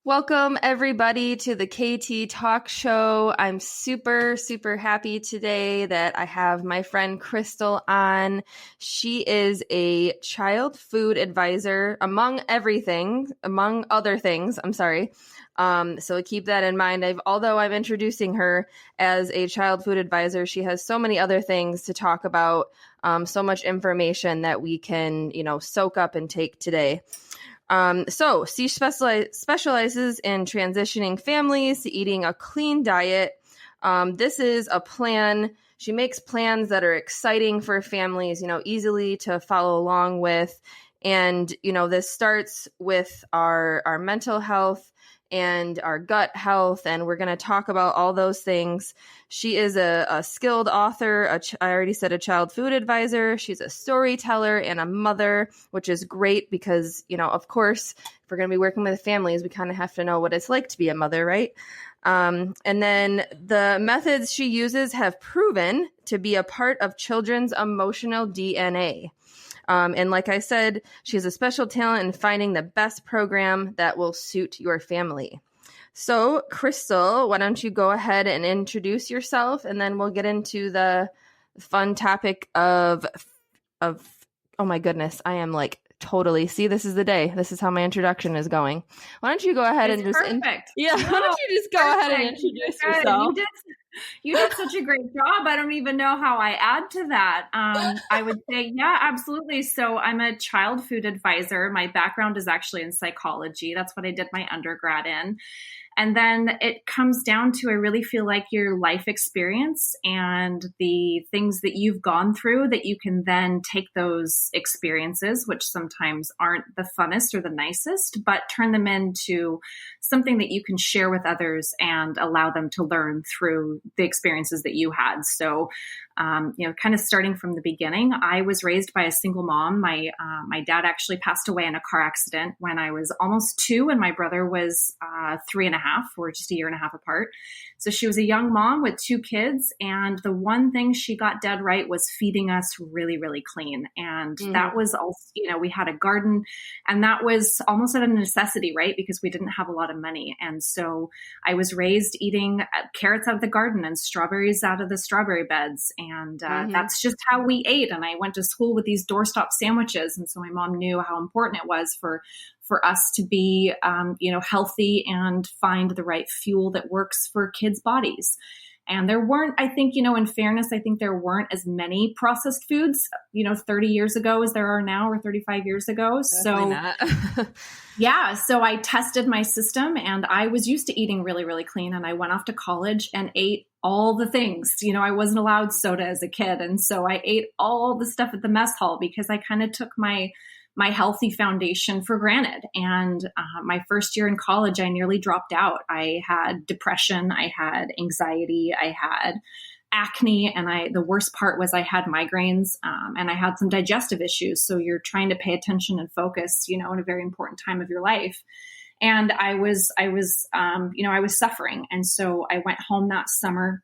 Welcome, everybody, to the KT Talk Show. I'm super, super happy today that I have my friend Crystal on. She is a child food advisor, among other things. I'm sorry. So keep that in mind. Although I'm introducing her as a child food advisor, she has so many other things to talk about, so much information that we can, soak up and take today. So she specializes in transitioning families to eating a clean diet. This is a plan. She makes plans that are exciting for families, easily to follow along with. And, this starts with our mental health and our gut health. And we're going to talk about all those things. She is a skilled author. I already said a child food advisor. She's a storyteller and a mother, which is great because, of course, if we're going to be working with families, we kind of have to know what it's like to be a mother, right? And then the methods she uses have proven to be a part of children's emotional DNA. And like I said, she has a special talent in finding the best program that will suit your family. So, Crystal, why don't you go ahead and introduce yourself, and then we'll get into the fun topic of oh my goodness, I am like totally, see, this is the day. This is how my introduction is going. Why don't you go ahead and just perfect. Why don't you just go ahead and introduce yourself? You did such a great job. I don't even know how I add to that. I would say, yeah, absolutely. So I'm a child food advisor. My background is actually in psychology. That's what I did my undergrad in. And then it comes down to, I really feel like your life experience and the things that you've gone through, that you can then take those experiences, which sometimes aren't the funnest or the nicest, but turn them into something that you can share with others and allow them to learn through the experiences that you had. So, kind of starting from the beginning, I was raised by a single mom. My dad actually passed away in a car accident when I was almost 2, and my brother was 3.5. We're just a year and a half apart. So she was a young mom with 2 kids. And the one thing she got dead right was feeding us really, really clean. And that was also, we had a garden, and that was almost a necessity, right? Because we didn't have a lot of money. And so I was raised eating carrots out of the garden and strawberries out of the strawberry beds. And that's just how we ate. And I went to school with these doorstop sandwiches. And so my mom knew how important it was for us to be, healthy and find the right fuel that works for kids' bodies. And there weren't, I think, in fairness, I think there weren't as many processed foods, 30 years ago as there are now, or 35 years ago. Definitely So yeah, so I tested my system, and I was used to eating really, really clean. And I went off to college and ate all the things. I wasn't allowed soda as a kid. And so I ate all the stuff at the mess hall because I kind of took my healthy foundation for granted. And my first year in college, I nearly dropped out. I had depression, I had anxiety, I had acne, and the worst part was I had migraines, and I had some digestive issues. So you're trying to pay attention and focus, in a very important time of your life. And I was suffering. And so I went home that summer.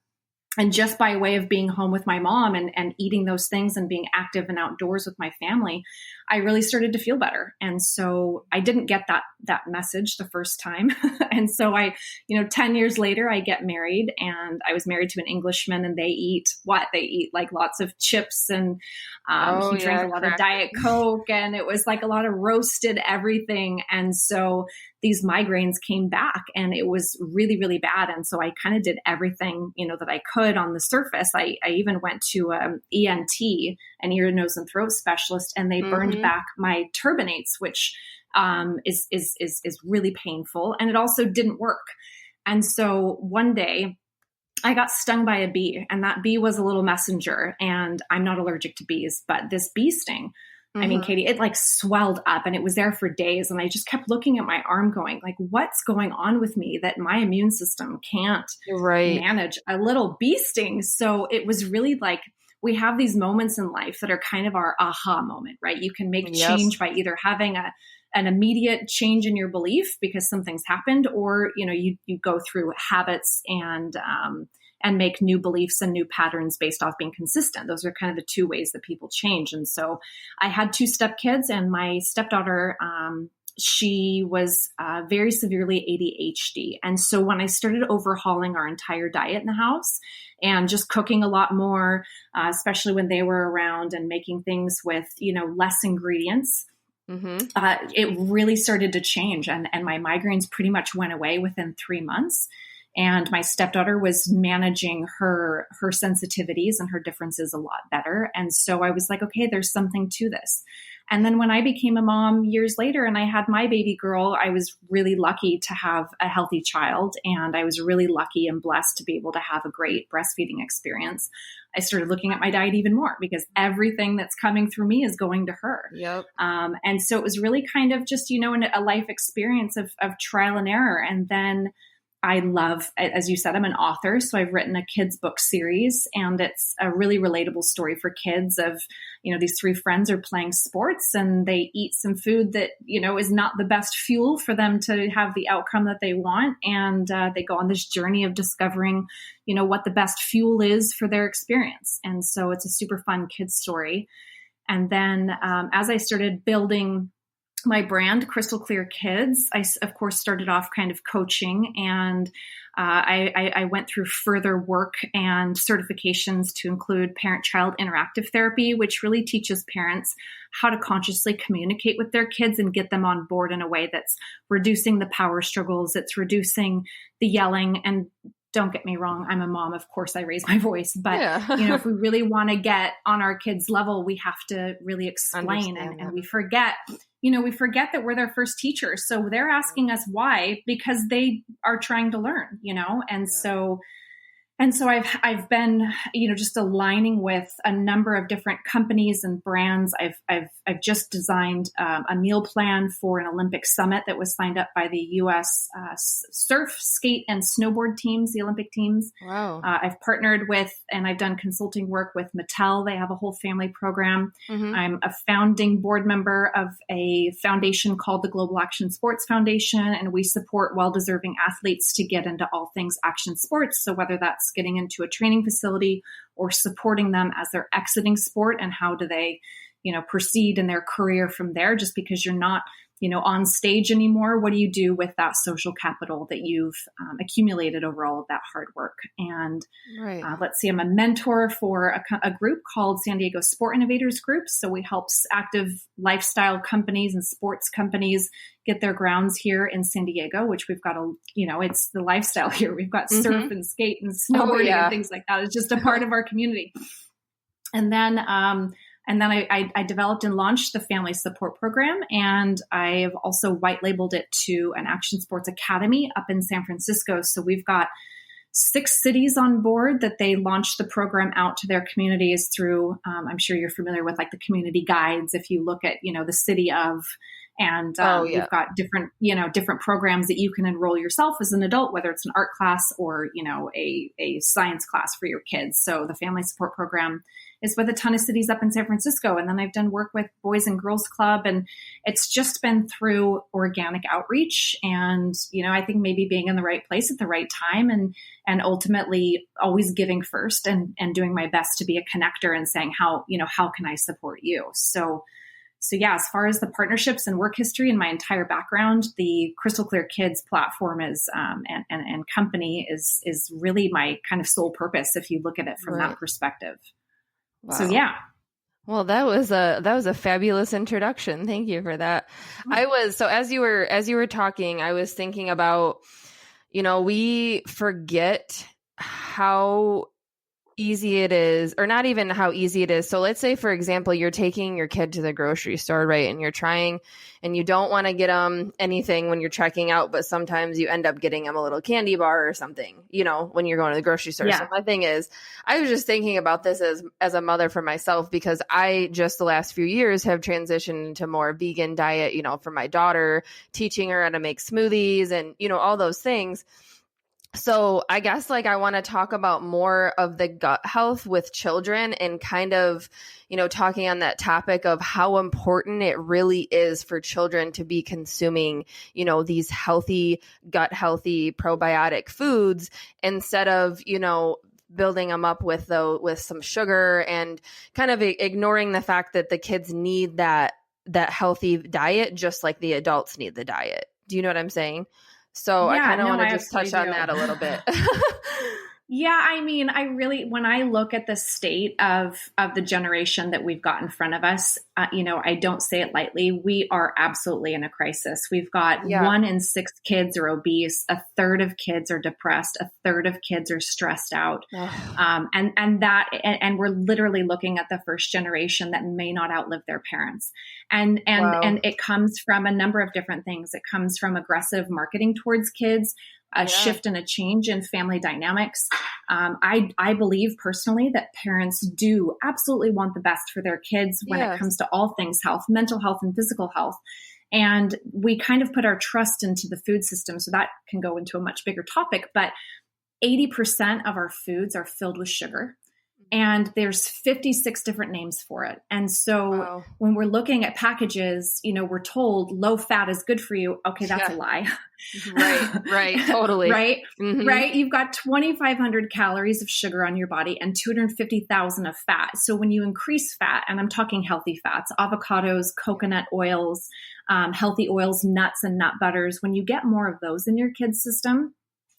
And just by way of being home with my mom and eating those things and being active and outdoors with my family, I really started to feel better. And so I didn't get that message the first time. And so 10 years later, I get married, and I was married to an Englishman, and they eat like lots of chips, and he drank a lot of Diet Coke, and it was like a lot of roasted everything. And so these migraines came back, and it was really, really bad. And so I kind of did everything, that I could on the surface. I even went to ENT, an ear, nose, and throat specialist, and they burned back my turbinates, which is really painful. And it also didn't work. And so one day I got stung by a bee, and that bee was a little messenger, and I'm not allergic to bees, but this bee sting, I mean, Katie, it like swelled up, and it was there for days. And I just kept looking at my arm going, like, what's going on with me that my immune system can't manage a little bee sting? So it was really like, we have these moments in life that are kind of our aha moment, right? You can make change by either having an immediate change in your belief because something's happened, or, you go through habits and make new beliefs and new patterns based off being consistent. Those are kind of the 2 ways that people change. And so I had 2 stepkids, and my stepdaughter she was very severely ADHD. And so when I started overhauling our entire diet in the house and just cooking a lot more, especially when they were around, and making things with, less ingredients, it really started to change. And my migraines pretty much went away within 3 months. And my stepdaughter was managing her sensitivities and her differences a lot better. And so I was like, okay, there's something to this. And then when I became a mom years later and I had my baby girl, I was really lucky to have a healthy child. And I was really lucky and blessed to be able to have a great breastfeeding experience. I started looking at my diet even more because everything that's coming through me is going to her. Yep. And so it was really kind of just, a life experience of trial and error. And then I love, as you said, I'm an author. So I've written a kids book series, and it's a really relatable story for kids of, these 3 friends are playing sports and they eat some food that, is not the best fuel for them to have the outcome that they want. And they go on this journey of discovering, what the best fuel is for their experience. And so it's a super fun kids story. And then as I started building my brand, Crystal Clear Kids, I, of course, started off kind of coaching, and I went through further work and certifications to include parent-child interactive therapy, which really teaches parents how to consciously communicate with their kids and get them on board in a way that's reducing the power struggles, it's reducing the yelling. And don't get me wrong, I'm a mom. Of course, I raise my voice. But, if we really want to get on our kids' level, we have to really explain. And we forget, that we're their first teachers. So they're asking us why, because they are trying to learn, And so I've been, just aligning with a number of different companies and brands. I've just designed a meal plan for an Olympic summit that was signed up by the U.S. Surf, skate, and snowboard teams, the Olympic teams. Wow. I've partnered with, and I've done consulting work with Mattel. They have a whole family program. I'm a founding board member of a foundation called the Global Action Sports Foundation, and we support well-deserving athletes to get into all things action sports. So whether that's getting into a training facility or supporting them as they're exiting sport, and how do they, proceed in their career from there, just because you're not, on stage anymore. What do you do with that social capital that you've accumulated over all of that hard work? And let's see, I'm a mentor for a group called San Diego Sport Innovators Group. So we help active lifestyle companies and sports companies get their grounds here in San Diego, which we've got it's the lifestyle here. We've got surf and skate and snowboarding and things like that. It's just a part of our community. And then I developed and launched the Family Support Program, and I've also white labeled it to an Action Sports Academy up in San Francisco. So we've got 6 cities on board that they launched the program out to their communities through. I'm sure you're familiar with like the community guides. If you look at, the city of, and you've got different programs that you can enroll yourself as an adult, whether it's an art class or, a science class for your kids. So the Family Support Program is with a ton of cities up in San Francisco. And then I've done work with Boys and Girls Club, and it's just been through organic outreach and, I think maybe being in the right place at the right time, and ultimately always giving first and doing my best to be a connector and saying how can I support you? So yeah, as far as the partnerships and work history and my entire background, the Crystal Clear Kids platform is and company is really my kind of sole purpose if you look at it from that perspective. Wow. So yeah. Well, that was a fabulous introduction. Thank you for that. As you were talking, I was thinking about, we forget how easy it is, or not even how easy it is. So let's say, for example, you're taking your kid to the grocery store, right? And you're trying, and you don't want to get them anything when you're checking out, but sometimes you end up getting them a little candy bar or something, when you're going to the grocery store. Yeah. So my thing is, I was just thinking about this as a mother for myself, because I just the last few years have transitioned into more vegan diet, for my daughter, teaching her how to make smoothies and, all those things. So I guess I want to talk about more of the gut health with children and kind of, talking on that topic of how important it really is for children to be consuming, these healthy, gut healthy probiotic foods instead of, building them up with some sugar and kind of ignoring the fact that the kids need that that healthy diet, just like the adults need the diet. Do you know what I'm saying? So I kind of want to just touch on that a little bit. Yeah, I mean, when I look at the state of the generation that we've got in front of us, I don't say it lightly. We are absolutely in a crisis. We've got 1 in 6 kids are obese. A third of kids are depressed. A third of kids are stressed out. And we're literally looking at the first generation that may not outlive their parents. And it comes from a number of different things. It comes from aggressive marketing towards kids, a shift and a change in family dynamics. I believe personally that parents do absolutely want the best for their kids when it comes to all things health, mental health and physical health. And we kind of put our trust into the food system. So that can go into a much bigger topic, but 80% of our foods are filled with sugar. And there's 56 different names for it. And so when we're looking at packages, we're told low fat is good for you. Okay, that's a lie. Right, totally. Right. You've got 2,500 calories of sugar on your body and 250,000 of fat. So when you increase fat, and I'm talking healthy fats, avocados, coconut oils, healthy oils, nuts and nut butters, when you get more of those in your kid's system,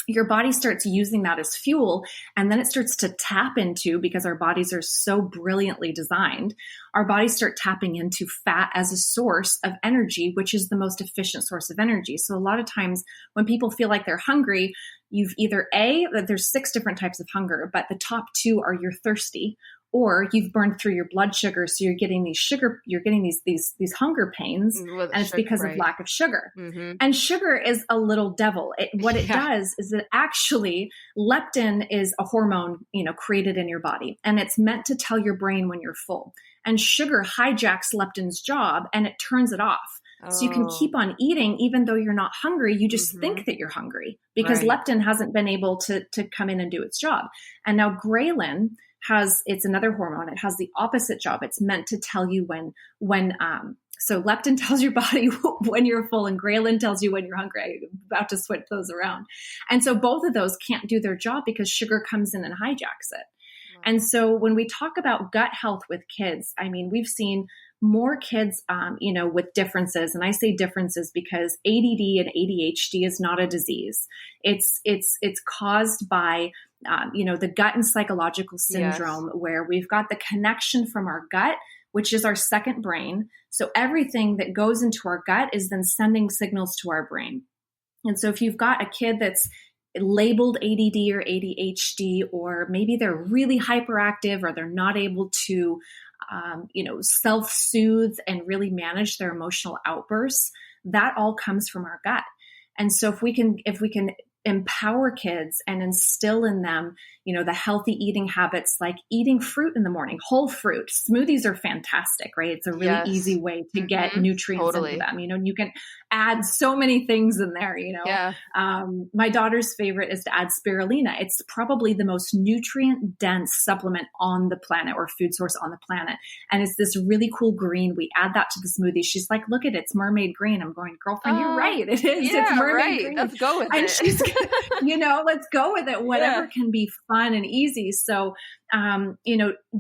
your body starts using that as fuel, and then it starts to tap into, because our bodies are so brilliantly designed, our bodies start tapping into fat as a source of energy, which is the most efficient source of energy. So a lot of times when people feel like they're hungry, you've either there's 6 different types of hunger, but the top 2 are you're thirsty, or you've burned through your blood sugar. So you're getting these hunger pains, and it's because of lack of sugar. And sugar is a little devil. What it does is that actually leptin is a hormone, created in your body, and it's meant to tell your brain when you're full. And sugar hijacks leptin's job and it turns it off. So you can keep on eating even though you're not hungry. You just think that you're hungry because leptin hasn't been able to come in and do its job. And now ghrelin it's another hormone. It has the opposite job. It's meant to tell you so leptin tells your body when you're full and ghrelin tells you when you're hungry. I'm about to switch those around. And so both of those can't do their job because sugar comes in and hijacks it. And so when we talk about gut health with kids, I mean, we've seen more kids, with differences. And I say differences because ADD and ADHD is not a disease. It's caused by, the gut and psychological syndrome, where we've got the connection from our gut, which is our second brain. So everything that goes into our gut is then sending signals to our brain. And so if you've got a kid that's labeled ADD or ADHD, or maybe they're really hyperactive, or they're not able to self-soothe and really manage their emotional outbursts, that all comes from our gut. And so if we can empower kids and instill in them, the healthy eating habits, like eating fruit in the morning, whole fruit. Smoothies are fantastic, right? It's a really easy way to get nutrients into them. You can add so many things in there, My daughter's favorite is to add spirulina. It's probably the most nutrient dense supplement on the planet, or food source on the planet. And it's this really cool green. We add that to the smoothie. She's like, look at it, it's mermaid green. I'm going, girlfriend, you're right. It is. Yeah, it's mermaid green. Let's go with and it. She's, let's go with it. Whatever can be fun and easy. So,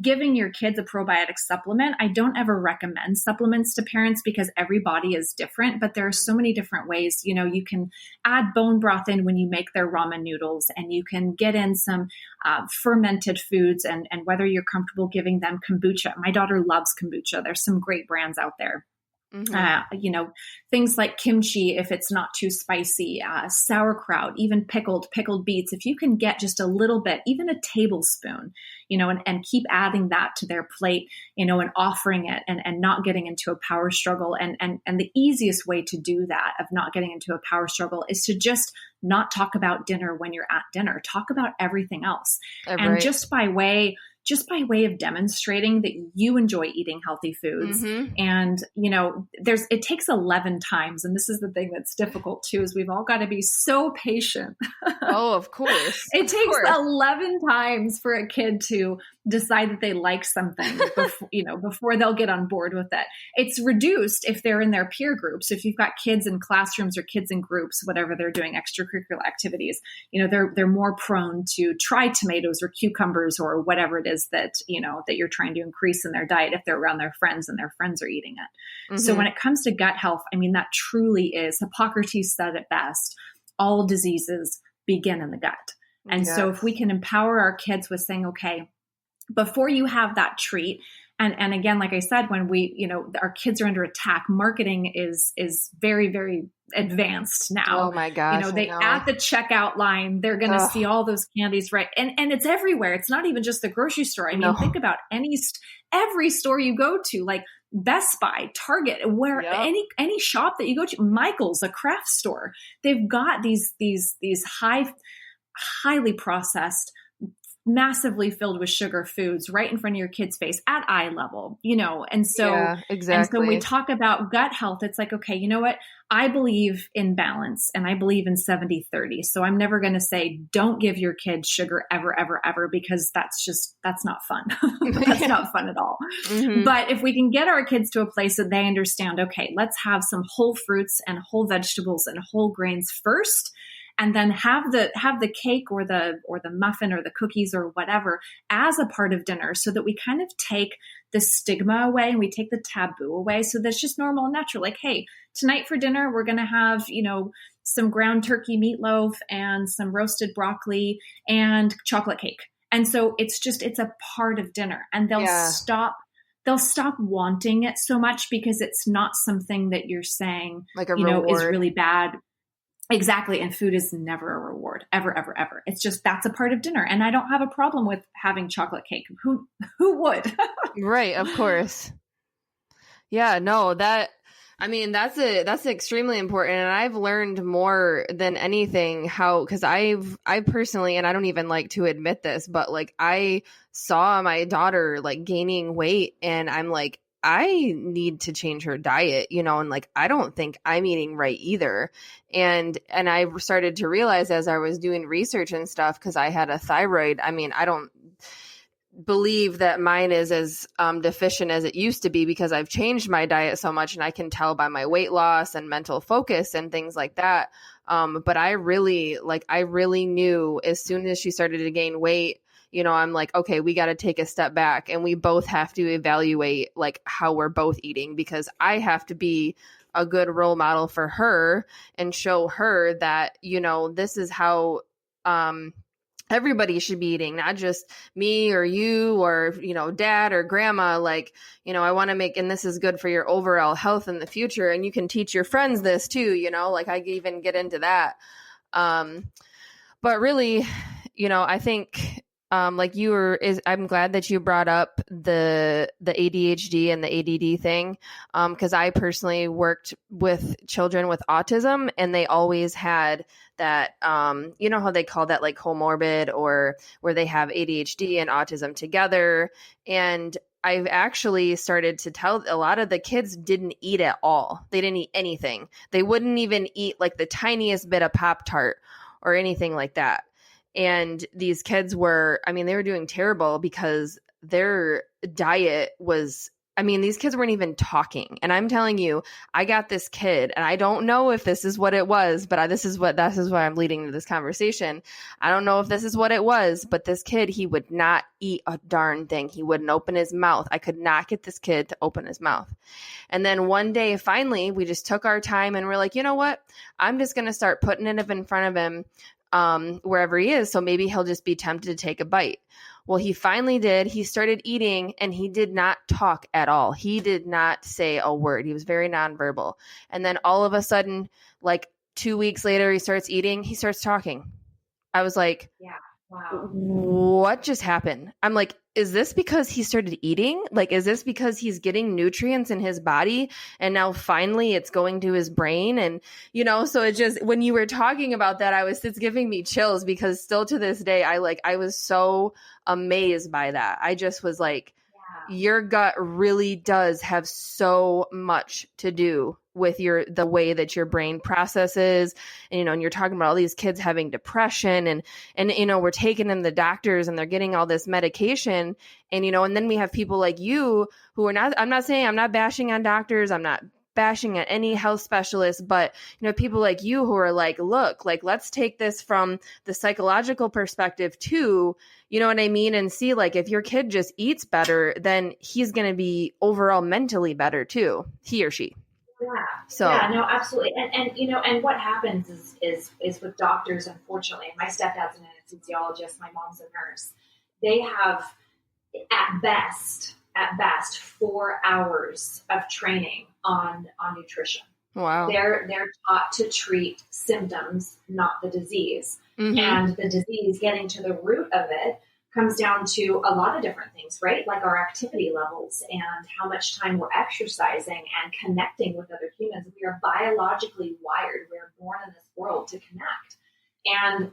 giving your kids a probiotic supplement, I don't ever recommend supplements to parents because every body is different, but there are so many different ways. You can add bone broth in when you make their ramen noodles, and you can get in some fermented foods, and whether you're comfortable giving them kombucha. My daughter loves kombucha. There's some great brands out there. Things like kimchi, if it's not too spicy, sauerkraut, even pickled beets. If you can get just a little bit, even a tablespoon, and keep adding that to their plate, and offering it, and not getting into a power struggle. And the easiest way to do that, of not getting into a power struggle, is to just not talk about dinner when you're at dinner. Talk about everything else. And just by way of demonstrating that you enjoy eating healthy foods. And, it takes 11 times. And this is the thing that's difficult too, is we've all got to be so patient. Oh, of course. It takes 11 times for a kid to decide that they like something before they'll get on board with it. It's reduced if they're in their peer groups. If you've got kids in classrooms or kids in groups, whatever they're doing, extracurricular activities, they're more prone to try tomatoes or cucumbers or whatever it is that you're trying to increase in their diet if they're around their friends and their friends are eating it. Mm-hmm. So when it comes to gut health, I mean, that truly is, Hippocrates said it best, all diseases begin in the gut. And so if we can empower our kids with saying, okay, before you have that treat, and again, like I said, when our kids are under attack, marketing is very, very advanced now. Oh my gosh. At the checkout line, they're going to see all those candies, right? And it's everywhere. It's not even just the grocery store. I mean, think about every store you go to, like Best Buy, Target, where any shop that you go to, Michael's, a craft store, they've got these highly processed, massively filled with sugar foods right in front of your kid's face at eye level, and so, exactly. And so when we talk about gut health, it's like, okay, you know what? I believe in balance and I believe in 70-30. So I'm never going to say, don't give your kids sugar ever, ever, ever, because that's not fun. That's not fun at all. Mm-hmm. But if we can get our kids to a place that they understand, okay, let's have some whole fruits and whole vegetables and whole grains first, and then have the cake or the muffin or the cookies or whatever as a part of dinner, so that we kind of take the stigma away and we take the taboo away. So that's just normal and natural. Like, hey, tonight for dinner, we're going to have, some ground turkey meatloaf and some roasted broccoli and chocolate cake. And so it's a part of dinner, and they'll stop wanting it so much because it's not something that you're saying, like a reward, is really bad. Exactly. And food is never a reward, ever, ever, ever. It's just, that's a part of dinner. And I don't have a problem with having chocolate cake. Who would? Right. Of course. Yeah, no, that's extremely important. And I've learned more than anything because I personally, and I don't even like to admit this, but like I saw my daughter like gaining weight, and I'm like, I need to change her diet, and like, I don't think I'm eating right either. And I started to realize as I was doing research and stuff, because I had a thyroid. I mean, I don't believe that mine is as deficient as it used to be, because I've changed my diet so much, and I can tell by my weight loss and mental focus and things like that. But I really knew as soon as she started to gain weight, I'm like, okay, we got to take a step back, and we both have to evaluate like how we're both eating, because I have to be a good role model for her and show her that, this is how everybody should be eating, not just me or you or, dad or grandma. Like, I want to make, and this is good for your overall health in the future. And you can teach your friends this too, like I even get into that. But really, I think, I'm glad that you brought up the ADHD and the ADD thing. Cause I personally worked with children with autism, and they always had that, how they call that like comorbid, or where they have ADHD and autism together. And I've actually started to tell a lot of the kids didn't eat at all. They didn't eat anything. They wouldn't even eat like the tiniest bit of Pop-Tart or anything like that. And these kids they were doing terrible because their diet was, these kids weren't even talking. And I'm telling you, I got this kid, and I don't know if this is what it was, but this is why I'm leading to this conversation. I don't know if this is what it was, but this kid, he would not eat a darn thing. He wouldn't open his mouth. I could not get this kid to open his mouth. And then one day, finally, we just took our time, and we're like, you know what? I'm just going to start putting it in front of him wherever he is. So maybe he'll just be tempted to take a bite. Well, he finally did. He started eating, and he did not talk at all. He did not say a word. He was very nonverbal. And then all of a sudden, like 2 weeks later, he starts eating. He starts talking. I was like, yeah. Wow. What just happened? I'm like, is this because he started eating? Like, is this because he's getting nutrients in his body, and now finally it's going to his brain? And, so it just, when you were talking about that, it's giving me chills, because still to this day, I was so amazed by that. I just was like, Your gut really does have so much to do with the way that your brain processes. And, and you're talking about all these kids having depression and, we're taking them to doctors and they're getting all this medication. And, and then we have people like you who I'm not saying, I'm not bashing on doctors. I'm not bashing at any health specialist, but people like you who are like, look, like, let's take this from the psychological perspective too, you know what I mean? And see, like, if your kid just eats better, then he's going to be overall mentally better too, he or she. Yeah. So yeah, no, absolutely. And what happens is with doctors, unfortunately, my stepdad's an anesthesiologist, my mom's a nurse. They have at best 4 hours of training on nutrition. Wow. They're taught to treat symptoms, not the disease. Mm-hmm. And the disease, getting to the root of it, comes down to a lot of different things, right? Like our activity levels and how much time we're exercising and connecting with other humans. We are biologically wired. We're born in this world to connect. And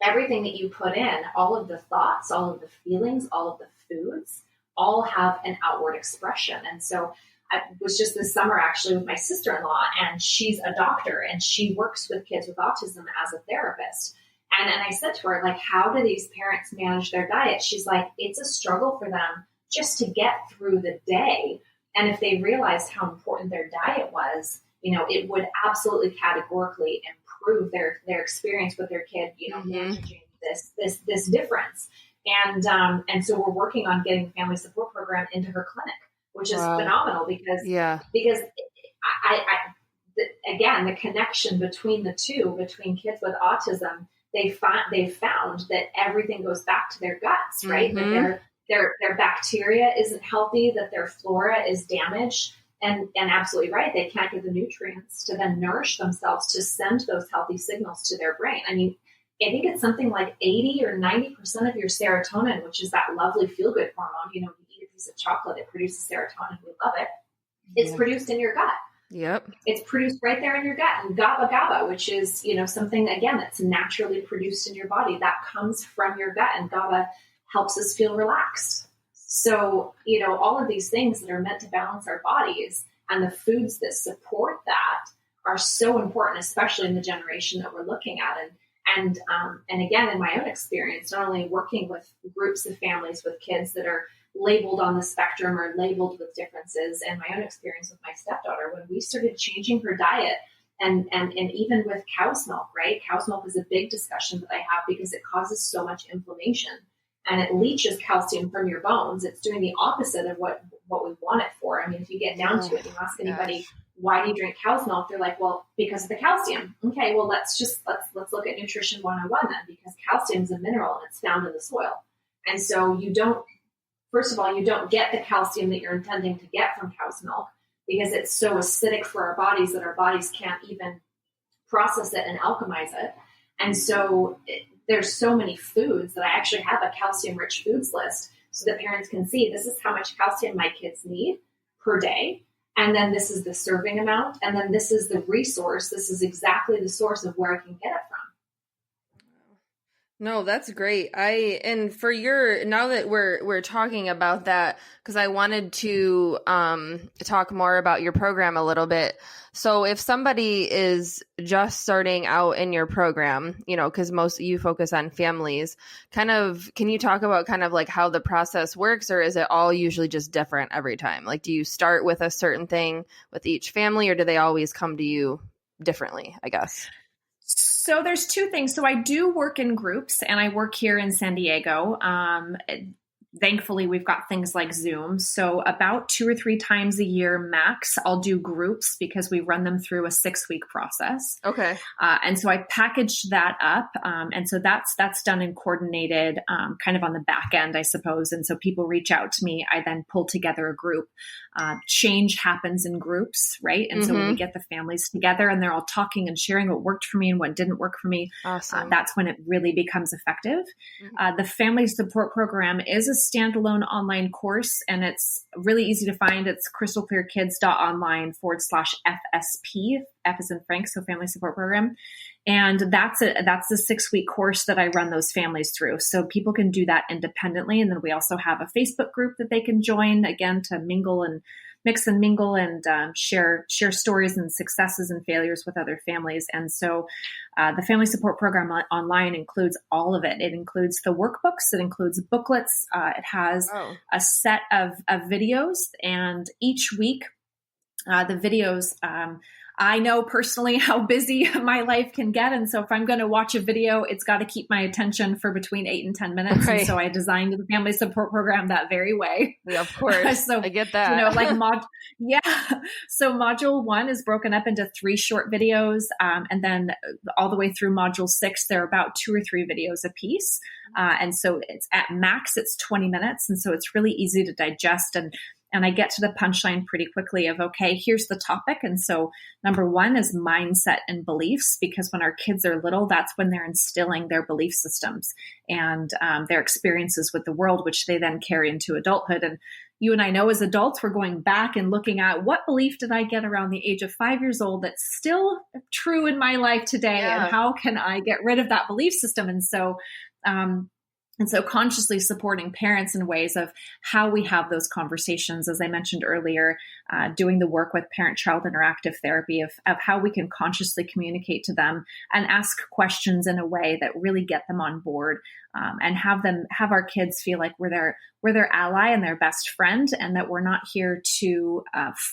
everything that you put in, all of the thoughts, all of the feelings, all of the foods, all have an outward expression. And so I was just this summer actually with my sister-in-law, and she's a doctor and she works with kids with autism as a therapist. And I said to her, like, how do these parents manage their diet? She's like, it's a struggle for them just to get through the day. And if they realized how important their diet was, it would absolutely categorically improve their experience with their kid, managing this difference. And so we're working on getting the family support program into her clinic, which is phenomenal because again, the connection between the two, between kids with autism, they've found that everything goes back to their guts, right? Mm-hmm. That their bacteria isn't healthy, that their flora is damaged, and absolutely right, they can't get the nutrients to then nourish themselves to send those healthy signals to their brain. I mean, I think it's something like 80 or 90% of your serotonin, which is that lovely feel-good hormone. You eat a piece of chocolate, it produces serotonin. We love it. It's produced in your gut. Yep. It's produced right there in your gut. And GABA, which is, something, again, that's naturally produced in your body, that comes from your gut. And GABA helps us feel relaxed. So, all of these things that are meant to balance our bodies and the foods that support that are so important, especially in the generation that we're looking at. And again, in my own experience, not only working with groups of families with kids that are labeled on the spectrum or labeled with differences, and my own experience with my stepdaughter, when we started changing her diet and even with cow's milk, right? Cow's milk is a big discussion that I have because it causes so much inflammation and it leaches calcium from your bones. It's doing the opposite of what we want it for. I mean, if you get down to it, you ask anybody, why do you drink cow's milk? They're like, well, because of the calcium. Okay, well, let's look at nutrition 101 then, because calcium is a mineral and it's found in the soil. And so first of all, you don't get the calcium that you're intending to get from cow's milk because it's so acidic for our bodies that our bodies can't even process it and alchemize it. And so there's so many foods that I actually have a calcium-rich foods list so that parents can see this is how much calcium my kids need per day. And then this is the serving amount. And then this is the resource. This is exactly the source of where I can get it from. No, that's great. And for now that we're talking about that, because I wanted to talk more about your program a little bit. So if somebody is just starting out in your program, because most you focus on families, can you talk about kind of like how the process works, or is it all usually just different every time? Like, do you start with a certain thing with each family, or do they always come to you differently, I guess? So there's two things. So I do work in groups, and I work here in San Diego. Thankfully, we've got things like Zoom. So about 2 or 3 times a year max, I'll do groups because we run them through a 6-week process. Okay. And so I package that up. And so that's done and coordinated kind of on the back end, I suppose. And so people reach out to me. I then pull together a group. Change happens in groups, right? And so when we get the families together and they're all talking and sharing what worked for me and what didn't work for me, awesome. That's when it really becomes effective. The family support program is a standalone online course, and it's really easy to find. It's crystalclearkids.online/FSP. F is in Frank, so family support program. And that's a 6-week course that I run those families through. So people can do that independently. And then we also have a Facebook group that they can join, again, to mingle and mix and mingle and share stories and successes and failures with other families. And so the family support program online includes all of it. It includes the workbooks. It includes booklets. It has a set of videos, and each week the videos, I know personally how busy my life can get. And so if I'm going to watch a video, it's got to keep my attention for between 8 and 10 minutes. Right. And so I designed the family support program that very way. Yeah, of course. So I get that. So module 1 is broken up into 3 short videos. And then all the way through module 6, there are about 2 or 3 videos a piece. And so it's at max, it's 20 minutes. And so it's really easy to digest, and I get to the punchline pretty quickly of, okay, here's the topic. And so number 1 is mindset and beliefs, because when our kids are little, that's when they're instilling their belief systems and their experiences with the world, which they then carry into adulthood. And you and I know as adults, we're going back and looking at what belief did I get around the age of 5 years old that's still true in my life today? Yeah. And how can I get rid of that belief system? And so consciously supporting parents in ways of how we have those conversations, as I mentioned earlier, doing the work with parent-child interactive therapy of how we can consciously communicate to them and ask questions in a way that really get them on board, and have our kids feel like we're their ally and their best friend, and that we're not here to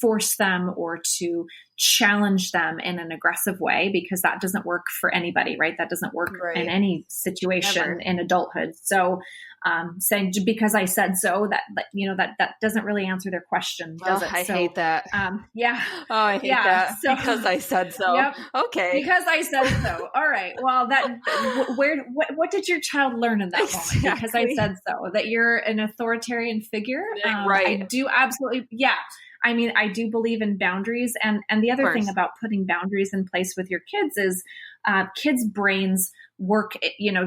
force them or to challenge them in an aggressive way, because that doesn't work for anybody, right? That doesn't work in any situation Never. In adulthood. So saying because I said so, that doesn't really answer their question. Does it? I hate that. Yeah. Oh, I hate that. So, because I said so. Yep. Okay. Because I said so. All right. Well, what did your child learn in that exactly. moment? Because I said so, that you're an authoritarian figure. Right. I do absolutely. Yeah. I mean, I do believe in boundaries. And the other thing about putting boundaries in place with your kids is kids' brains work,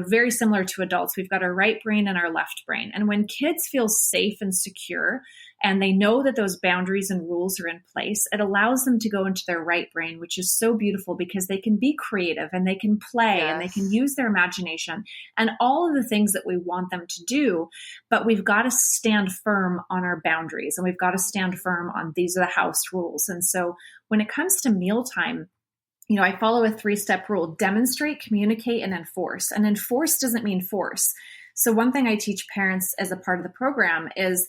very similar to adults. We've got our right brain and our left brain. And when kids feel safe and secure, and they know that those boundaries and rules are in place, it allows them to go into their right brain, which is so beautiful because they can be creative and they can play and they can use their imagination and all of the things that we want them to do. But we've got to stand firm on our boundaries, and we've got to stand firm on these are the house rules. And so when it comes to mealtime, I follow a 3-step rule: demonstrate, communicate, and enforce. And enforce doesn't mean force. So one thing I teach parents as a part of the program is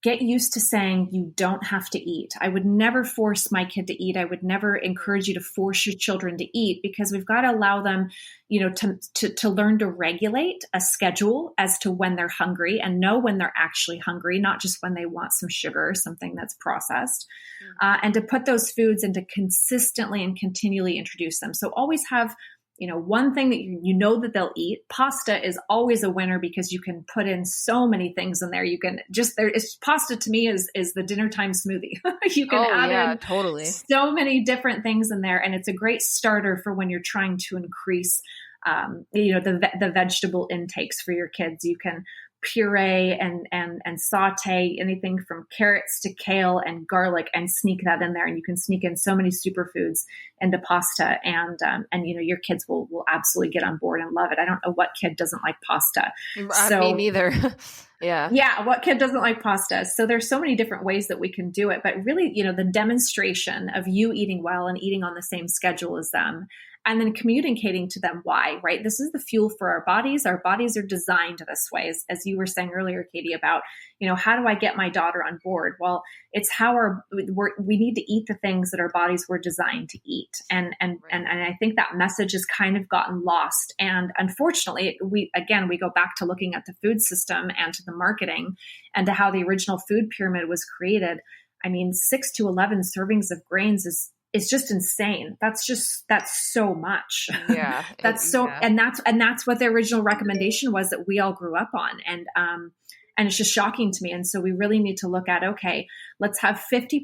get used to saying you don't have to eat. I would never force my kid to eat. I would never encourage you to force your children to eat, because we've got to allow them, to learn to regulate a schedule as to when they're hungry and know when they're actually hungry, not just when they want some sugar or something that's processed, and to put those foods and to consistently and continually introduce them. So always have one thing that that they'll eat. Pasta is always a winner because you can put in so many things in there. You can pasta to me is the dinner time smoothie. You can add in totally so many different things in there. And it's a great starter for when you're trying to increase, the vegetable intakes for your kids. You can puree and saute anything from carrots to kale and garlic and sneak that in there. And you can sneak in so many superfoods into pasta, and your kids will absolutely get on board and love it. I don't know what kid doesn't like pasta. Me neither. Yeah. Yeah. What kid doesn't like pasta? So there's so many different ways that we can do it, but really, the demonstration of you eating well and eating on the same schedule as them, and then communicating to them why, right? This is the fuel for our bodies. Our bodies are designed this way, as you were saying earlier, Katie, about, how do I get my daughter on board? Well, it's how we need to eat the things that our bodies were designed to eat. And I think that message has kind of gotten lost. And unfortunately, we go back to looking at the food system and to the marketing and to how the original food pyramid was created. I mean, 6 to 11 servings of grains is just insane. That's so much. Yeah. And that's what the original recommendation was that we all grew up on. And it's just shocking to me. And so we really need to look at, okay, let's have 50%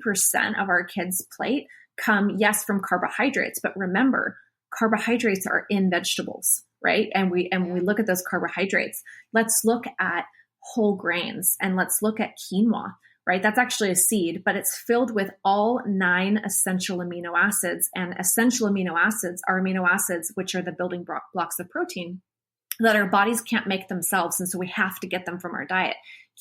of our kids' plate come, yes, from carbohydrates, but remember, carbohydrates are in vegetables, right? And when we look at those carbohydrates, let's look at whole grains and let's look at quinoa. Right? That's actually a seed, but it's filled with all 9 essential amino acids. And essential amino acids are amino acids, which are the building blocks of protein that our bodies can't make themselves. And so we have to get them from our diet.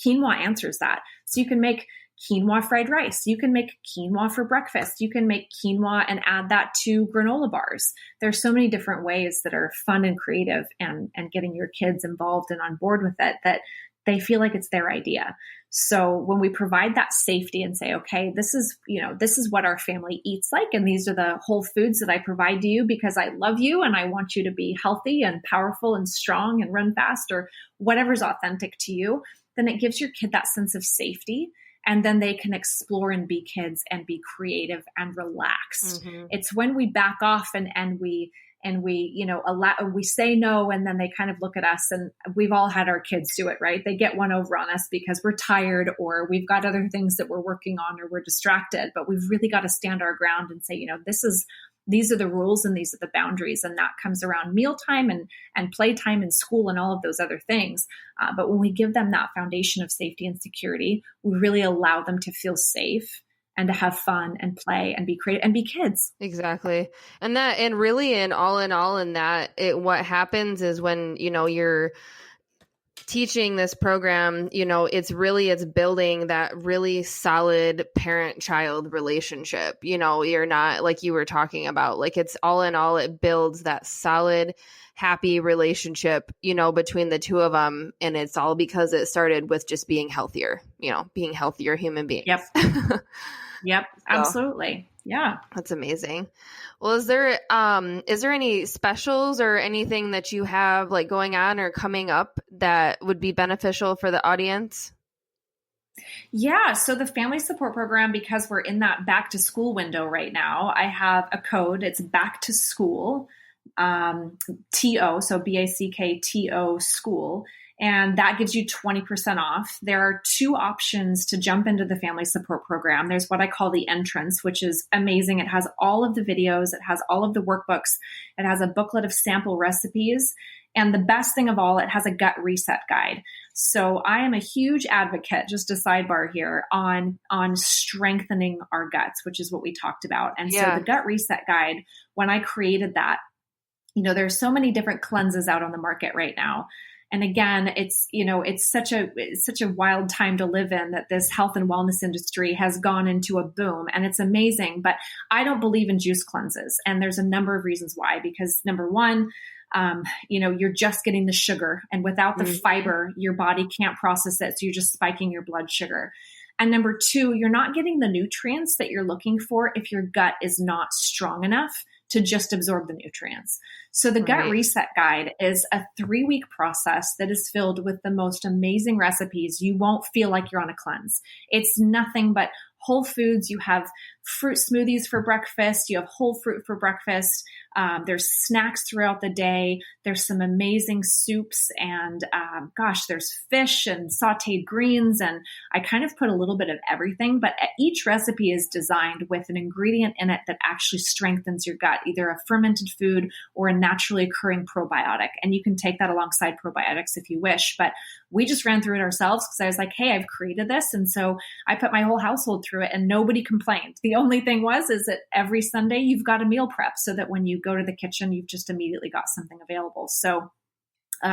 Quinoa answers that. So you can make quinoa fried rice. You can make quinoa for breakfast. You can make quinoa and add that to granola bars. There's so many different ways that are fun and creative, and getting your kids involved and on board with it, that they feel like it's their idea. So when we provide that safety and say, okay, this is what our family eats like, and these are the whole foods that I provide to you because I love you and I want you to be healthy and powerful and strong and run fast, or whatever's authentic to you, then it gives your kid that sense of safety. And then they can explore and be kids and be creative and relaxed. Mm-hmm. It's when we back off and we we say no, and then they kind of look at us, and we've all had our kids do it, right? They get one over on us because we're tired, or we've got other things that we're working on, or we're distracted, but we've really got to stand our ground and say, these are the rules and these are the boundaries. And that comes around mealtime and playtime and school and all of those other things. But when we give them that foundation of safety and security, we really allow them to feel safe and to have fun and play and be creative and be kids. Exactly. And all in that, what happens is when, you're teaching this program, it's building that really solid parent-child relationship. You're not, like you were talking about, like, it's all in all, it builds that solid, happy relationship, between the two of them. And it's all because it started with just being healthier human beings. Yep. Yep. Absolutely. Yeah. That's amazing. Well, is there any specials or anything that you have like going on or coming up that would be beneficial for the audience? Yeah. So the family support program, because we're in that back to school window right now, I have a code. It's back to school, TO. So BACKTO school. And that gives you 20% off. There are two options to jump into the family support program. There's what I call the entrance, which is amazing. It has all of the videos. It has all of the workbooks. It has a booklet of sample recipes. And the best thing of all, it has a gut reset guide. So I am a huge advocate, just a sidebar here, on strengthening our guts, which is what we talked about. And so the gut reset guide, when I created that, there's so many different cleanses out on the market right now. And again, it's such a wild time to live in, that this health and wellness industry has gone into a boom, and it's amazing. But I don't believe in juice cleanses. And there's a number of reasons why. Because number one, you're just getting the sugar, and without the fiber, your body can't process it. So you're just spiking your blood sugar. And number two, you're not getting the nutrients that you're looking for if your gut is not strong enough to just absorb the nutrients. So the Gut Reset Guide is a 3-week process that is filled with the most amazing recipes. You won't feel like you're on a cleanse. It's nothing but whole foods. You have fruit smoothies for breakfast. You have whole fruit for breakfast. There's snacks throughout the day. There's some amazing soups, and there's fish and sauteed greens. And I kind of put a little bit of everything, but each recipe is designed with an ingredient in it that actually strengthens your gut, either a fermented food or a naturally occurring probiotic. And you can take that alongside probiotics if you wish. But we just ran through it ourselves because I was like, hey, I've created this. And so I put my whole household through it, and nobody complained. The only thing is that every Sunday you've got a meal prep, so that when you go to the kitchen, you've just immediately got something available. So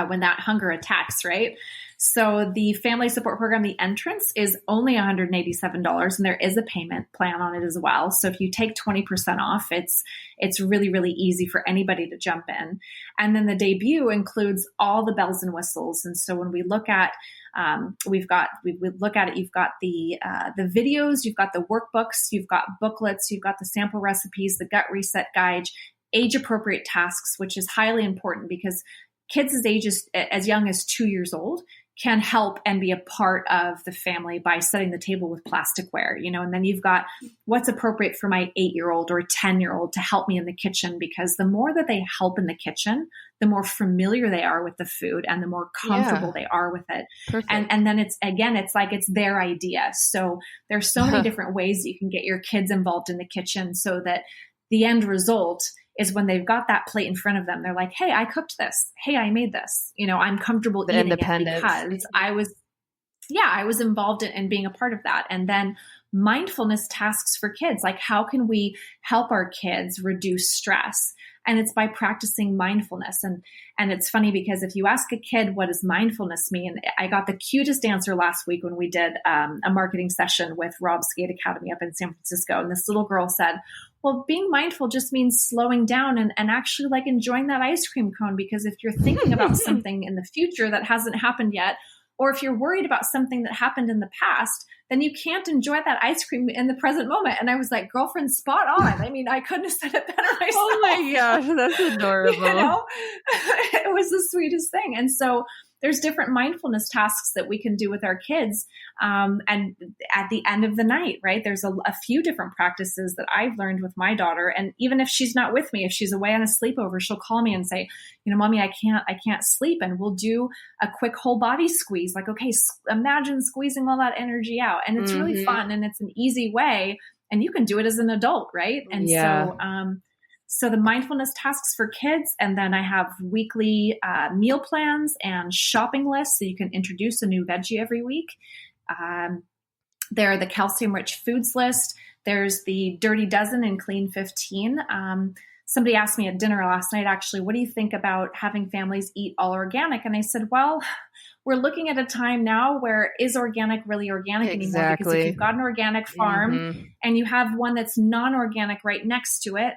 when that hunger attacks, right? So the family support program, the entrance, is only $187, and there is a payment plan on it as well. So if you take 20% off, it's really, really easy for anybody to jump in. And then the debut includes all the bells and whistles. And so when we look at we look at it, you've got the videos, you've got the workbooks, you've got booklets, you've got the sample recipes, the gut reset guide, age appropriate tasks, which is highly important because kids as young as 2 years old can help and be a part of the family by setting the table with plasticware, and then you've got what's appropriate for my 8-year-old or 10-year-old to help me in the kitchen, because the more that they help in the kitchen, the more familiar they are with the food and the more comfortable they are with it. Perfect. And then it's like it's their idea. So there's so many different ways that you can get your kids involved in the kitchen, so that the end result is when they've got that plate in front of them, they're like, hey, I cooked this. Hey, I made this. I'm comfortable eating it because I was involved in being a part of that. And then mindfulness tasks for kids. Like, how can we help our kids reduce stress? And it's by practicing mindfulness. And it's funny because if you ask a kid, what does mindfulness mean? I got the cutest answer last week when we did a marketing session with Rob Skate Academy up in San Francisco. And this little girl said, well, being mindful just means slowing down and actually like enjoying that ice cream cone. Because if you're thinking about something in the future that hasn't happened yet, or if you're worried about something that happened in the past, then you can't enjoy that ice cream in the present moment. And I was like, girlfriend, spot on. I mean, I couldn't have said it better myself. Oh my gosh, that's adorable. You know? It was the sweetest thing. And so there's different mindfulness tasks that we can do with our kids. And at the end of the night, right, there's a few different practices that I've learned with my daughter. And even if she's not with me, if she's away on a sleepover, she'll call me and say, you know, mommy, I can't sleep. And we'll do a quick whole body squeeze. Like, okay, imagine squeezing all that energy out. And it's really fun and it's an easy way. And you can do it as an adult, right? And so the mindfulness tasks for kids, and then I have weekly meal plans and shopping lists so you can introduce a new veggie every week. There are the calcium-rich foods list. There's the Dirty Dozen and Clean 15. Somebody asked me at dinner last night, actually, what do you think about having families eat all organic? And I said, well, we're looking at a time now where is organic really organic anymore? Because if you've got an organic farm and you have one that's non-organic right next to it,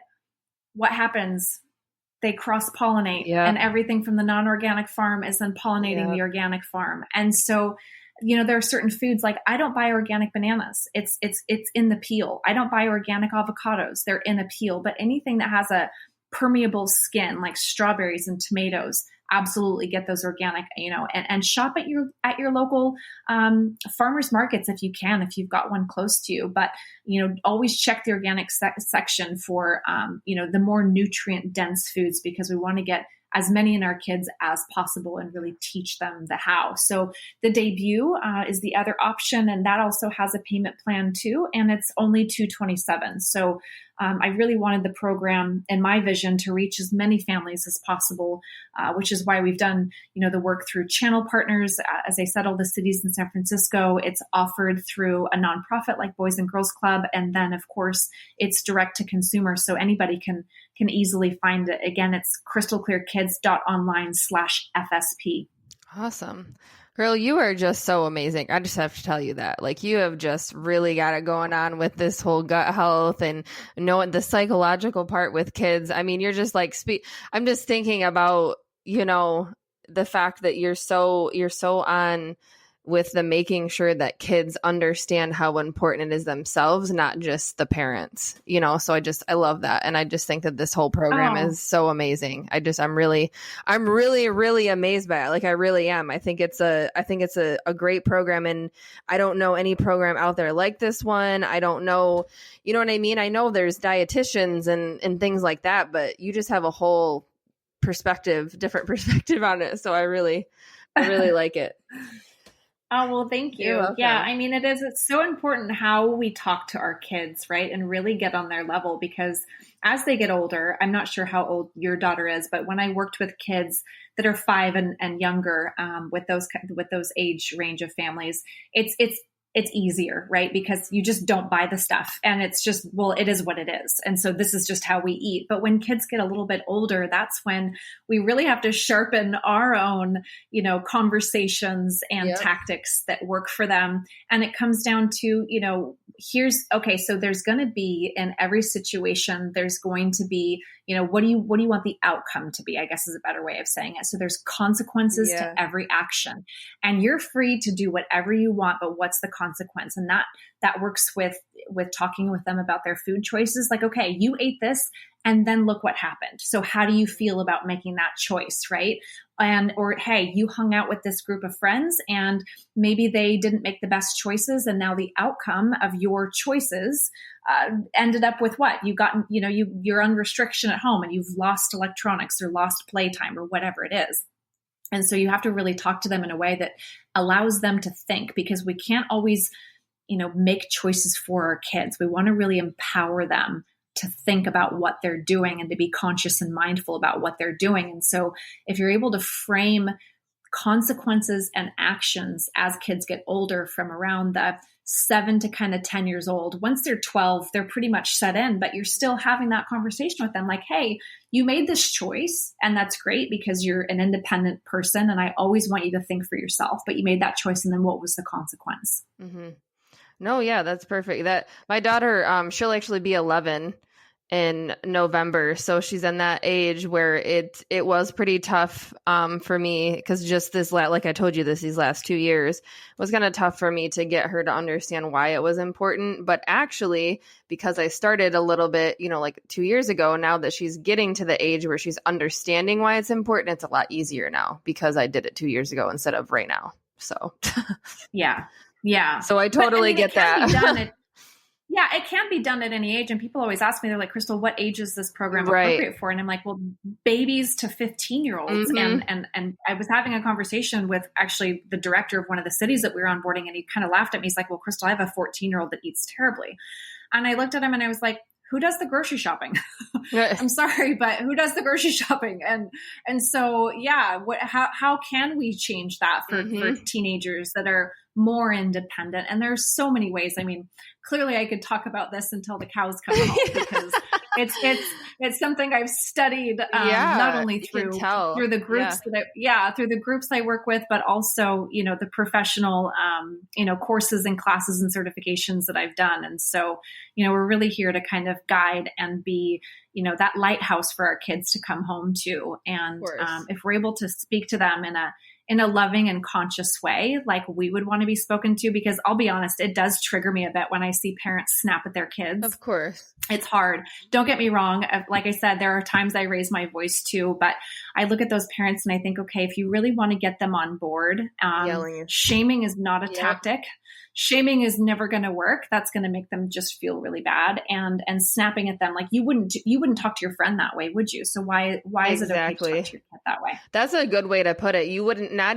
what happens? They cross-pollinate and everything from the non-organic farm is then pollinating the organic farm. And so, you know, there are certain foods like I don't buy organic bananas. It's in the peel. I don't buy organic avocados. They're in a peel. But anything that has a permeable skin like strawberries and tomatoes, absolutely get those organic, you know, and shop at your local farmers markets if you can, if you've got one close to you. But, you know, always check the organic section for, you know, the more nutrient dense foods, because we want to get as many in our kids as possible and really teach them the how. So the Debut is the other option, and that also has a payment plan too, and it's only $227. So I really wanted the program and my vision to reach as many families as possible, which is why we've done, you know, the work through channel partners. As I said, all the cities in San Francisco, it's offered through a nonprofit like Boys and Girls Club. And then of course it's direct to consumer. So anybody can easily find it. Again, it's crystalclearkids.online/FSP. Awesome. Girl, you are just so amazing. I just have to tell you that. Like, you have just really got it going on with this whole gut health and knowing the psychological part with kids. I mean, you're just like, I'm just thinking about, you know, the fact that you're so on with the making sure that kids understand how important it is themselves, not just the parents, you know? So I love that. And I just think that this whole program is so amazing. I'm really, really amazed by it. Like, I really am. I think it's a great program, and I don't know any program out there like this one. I don't know, you know what I mean? I know there's dietitians and things like that, but you just have a whole different perspective on it. So I really like it. Oh, well, thank you. Yeah, I mean, it's so important how we talk to our kids, right? And really get on their level, because as they get older, I'm not sure how old your daughter is, but when I worked with kids that are 5 and younger, with those age range of families, it's easier, right? Because you just don't buy the stuff, and it's just, well, it is what it is. And so this is just how we eat. But when kids get a little bit older, that's when we really have to sharpen our own, you know, conversations and tactics that work for them. And it comes down to, you know, so there's going to be, in every situation, there's going to be, you know, what do you want the outcome to be, I guess is a better way of saying it. So there's consequences to every action, and you're free to do whatever you want, but what's the consequence? And that works with talking with them about their food choices. Like, okay, you ate this and then look what happened. So how do you feel about making that choice, right? Or hey, you hung out with this group of friends and maybe they didn't make the best choices, and now the outcome of your choices ended up with what? You're on restriction at home, and you've lost electronics or lost playtime or whatever it is. And so you have to really talk to them in a way that allows them to think, because we can't always, you know, make choices for our kids. We want to really empower them to think about what they're doing and to be conscious and mindful about what they're doing. And so if you're able to frame consequences and actions as kids get older from around the 7 to kind of 10 years old. Once they're 12, they're pretty much set in, but you're still having that conversation with them. Like, hey, you made this choice and that's great because you're an independent person. And I always want you to think for yourself, but you made that choice. And then what was the consequence? Mm-hmm. No, yeah, that's perfect. That my daughter, she'll actually be 11 in November. So she's in that age where it was pretty tough for me, because just like I told you these last 2 years was kind of tough for me to get her to understand why it was important. But actually, because I started a little bit, like 2 years ago, now that she's getting to the age where she's understanding why it's important, it's a lot easier now because I did it 2 years ago instead of right now. So yeah. Yeah. So I totally get that. Yeah, it can be done at any age. And people always ask me, they're like, Crystal, what age is this program appropriate for? And I'm like, well, babies to 15-year-olds. Mm-hmm. And I was having a conversation with actually the director of one of the cities that we were onboarding, and he kind of laughed at me. He's like, well, Crystal, I have a 14-year-old that eats terribly. And I looked at him and I was like, who does the grocery shopping? I'm sorry, but who does the grocery shopping? And so, yeah, how can we change that for teenagers that are more independent? And there's so many ways. I mean, clearly I could talk about this until the cows come home because it's something I've studied not only through the groups through the groups I work with, but also, the professional, courses and classes and certifications that I've done. And so, we're really here to kind of guide and be, that lighthouse for our kids to come home to. And if we're able to speak to them in a loving and conscious way, like we would want to be spoken to, because I'll be honest, it does trigger me a bit when I see parents snap at their kids. Of course. It's hard. Don't get me wrong. Like I said, there are times I raise my voice too, but I look at those parents and I think, okay, if you really want to get them on board, shaming is not a tactic. Shaming is never going to work. That's going to make them just feel really bad. And snapping at them, like you wouldn't talk to your friend that way, would you? So why is it okay to talk to your kid that way? That's a good way to put it. You wouldn't talk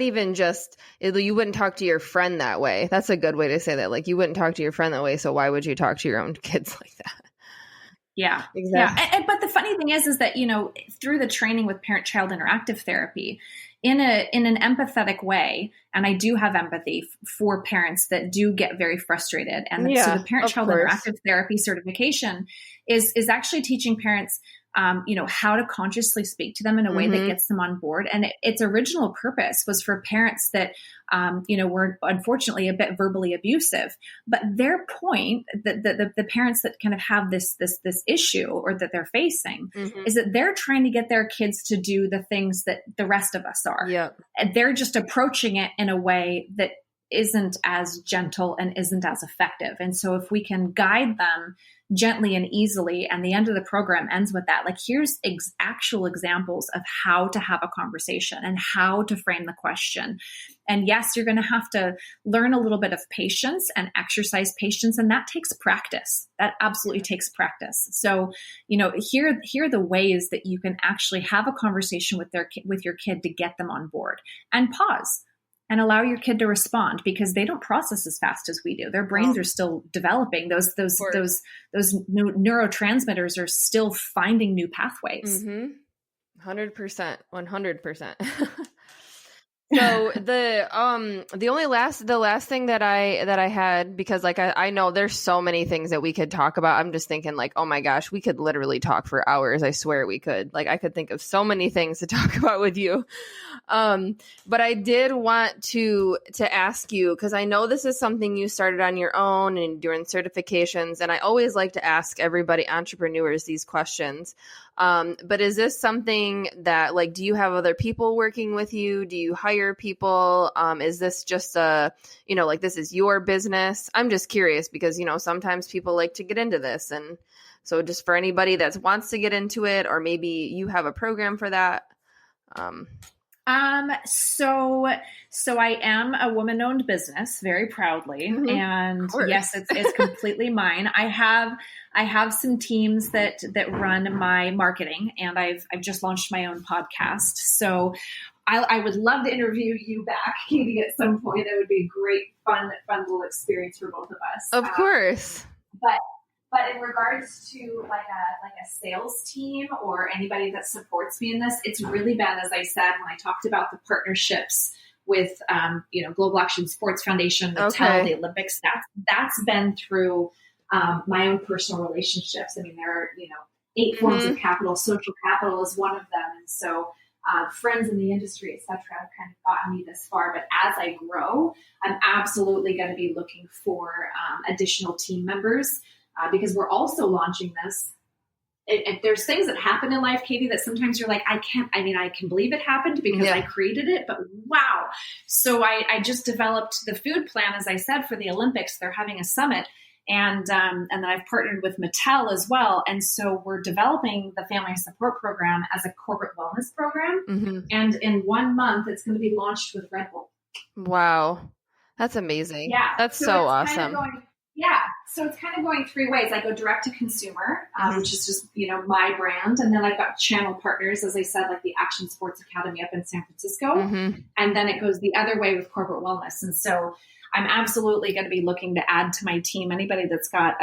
to your friend that way. That's a good way to say that. Like you wouldn't talk to your friend that way. So why would you talk to your own kids like that? Yeah, exactly. Yeah. But the funny thing is that, through the training with parent-child interactive therapy, in an empathetic way, and I do have empathy for parents that do get very frustrated. And so the parent-child interactive therapy certification is actually teaching parents how to consciously speak to them in a way that gets them on board. And its original purpose was for parents that, were unfortunately a bit verbally abusive. But their point, the parents that kind of have this issue or that they're facing is that they're trying to get their kids to do the things that the rest of us are. Yeah. And they're just approaching it in a way that isn't as gentle and isn't as effective. And so if we can guide them gently and easily, and the end of the program ends with that, like here's actual examples of how to have a conversation and how to frame the question. And yes, you're going to have to learn a little bit of patience and exercise patience. And that takes practice. That absolutely takes practice. So, here are the ways that you can actually have a conversation with your kid to get them on board, and pause and allow your kid to respond, because they don't process as fast as we do. Their brains are still developing. Those neurotransmitters are still finding new pathways. 100%. 100%. So the last thing that I had, because like I know there's so many things that we could talk about. I'm just thinking like, oh my gosh, we could literally talk for hours. I swear we could. Like I could think of so many things to talk about with you. But I did want to ask you, because I know this is something you started on your own and during certifications, and I always like to ask everybody, entrepreneurs, these questions. But is this something that, like, do you have other people working with you? Do you hire people? Is this just this is your business? I'm just curious because, sometimes people like to get into this. And so just for anybody that wants to get into it, or maybe you have a program for that. So I am a woman-owned business, very proudly, and yes, it's completely mine. I have some teams that run my marketing, and I've just launched my own podcast. So I would love to interview you back, Katie, at some point. That would be a great, fun little experience for both of us. Of course. But in regards to like a sales team or anybody that supports me in this, it's really been, as I said, when I talked about the partnerships with, Global Action Sports Foundation, Mattel, the Olympics. That's been through my own personal relationships. I mean, there are, 8 forms of capital. Social capital is one of them. And so friends in the industry, et cetera, have kind of gotten me this far. But as I grow, I'm absolutely going to be looking for additional team members because we're also launching this. And there's things that happen in life, Katie, that sometimes you're like, I can believe it happened because I created it, but wow. So I just developed the food plan, as I said, for the Olympics. They're having a summit. And then I've partnered with Mattel as well. And so we're developing the family support program as a corporate wellness program. Mm-hmm. And in 1 month, it's going to be launched with Red Bull. Wow. That's amazing. Yeah. That's so awesome. So it's kind of going 3 ways. I go direct to consumer, which is just, my brand. And then I've got channel partners, as I said, like the Action Sports Academy up in San Francisco. Mm-hmm. And then it goes the other way with corporate wellness. And so I'm absolutely going to be looking to add to my team anybody that's got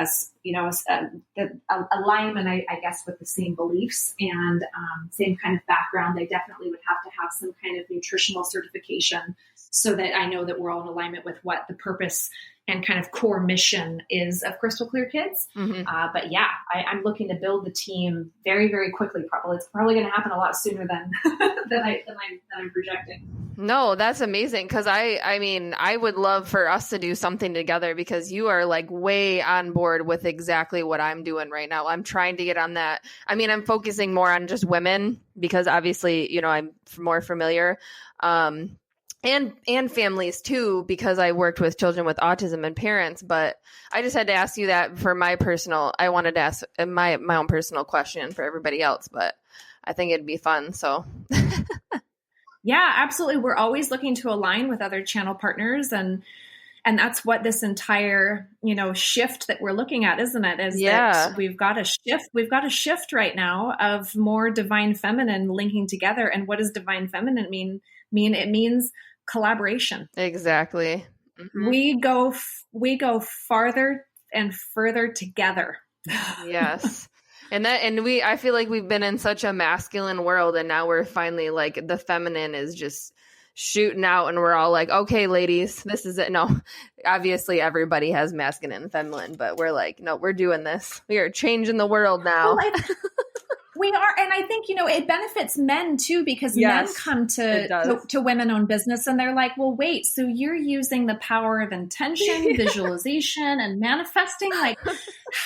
alignment, I guess, with the same beliefs and same kind of background. They definitely would have to have some kind of nutritional certification so that I know that we're all in alignment with what the purpose and kind of core mission is of Crystal Clear Kids. Mm-hmm. But yeah, I'm looking to build the team very, very quickly. It's probably going to happen a lot sooner than I'm projecting. No, that's amazing. Cause I would love for us to do something together because you are like way on board with exactly what I'm doing right now. I'm trying to get on that. I mean, I'm focusing more on just women because obviously, I'm more familiar. And families too, because I worked with children with autism and parents, but I just had to ask you that for I wanted to ask my own personal question for everybody else, but I think it'd be fun. So yeah, absolutely. We're always looking to align with other channel partners and that's what this entire, shift that we're looking at, isn't it? That we've got a shift right now of more divine feminine linking together. And what does divine feminine mean? It means collaboration. Exactly. Mm-hmm. We go farther and further together. Yes. I feel like we've been in such a masculine world and now we're finally like the feminine is just shooting out and we're all like, okay, ladies, this is it. No, obviously everybody has masculine and feminine, but we're like, no, we're doing this. We are changing the world now. Well, we are. And I think, it benefits men too, because men come to women-owned business and they're like, well, wait, so you're using the power of intention, visualization, and manifesting? Like,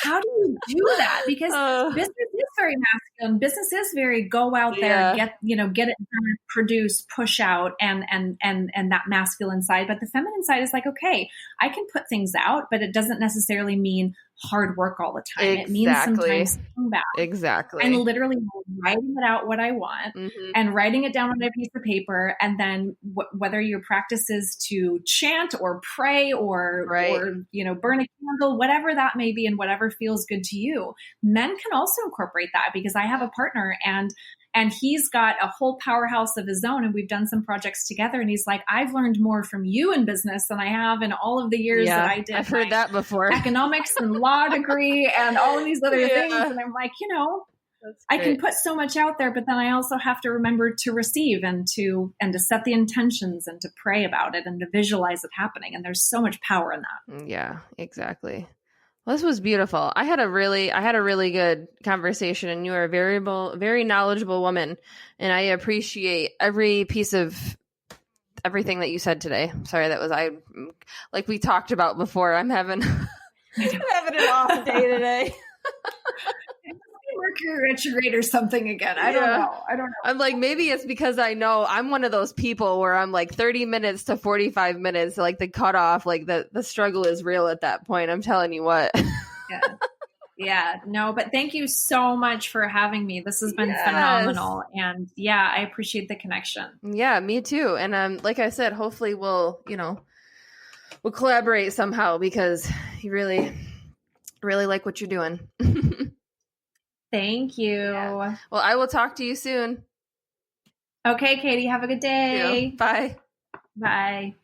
how do you do that? Because business is very masculine. Business is very go out there, get it done, produce, push out, and that masculine side. But the feminine side is like, okay, I can put things out, but it doesn't necessarily mean hard work all the time. Exactly. It means sometimes come back. Exactly. And literally writing it out what I want and writing it down on a piece of paper. And then whether your practice is to chant or pray or burn a candle, whatever that may be and whatever feels good to you, men can also incorporate that because I have a partner and he's got a whole powerhouse of his own and we've done some projects together and he's like, I've learned more from you in business than I have in all of the years that I did. I've heard that before. Economics and law degree and all of these other things. And I'm like, I can put so much out there, but then I also have to remember to receive and to set the intentions and to pray about it and to visualize it happening. And there's so much power in that. Yeah, exactly. Well, this was beautiful. I had a really good conversation and you are a very knowledgeable woman. And I appreciate every piece of everything that you said today. Sorry, like we talked about before, I'm having an off day today. Mercury retrograde or something again. I don't know. I'm like, maybe it's because I know I'm one of those people where I'm like 30 minutes to 45 minutes, like the cutoff, like the struggle is real at that point. I'm telling you what. Yeah. No, but thank you so much for having me. This has been phenomenal. And I appreciate the connection. Yeah, me too. And like I said, hopefully we'll collaborate somehow because you really, really like what you're doing. Thank you. Yeah. Well, I will talk to you soon. Okay, Katie, have a good day. Bye. Bye.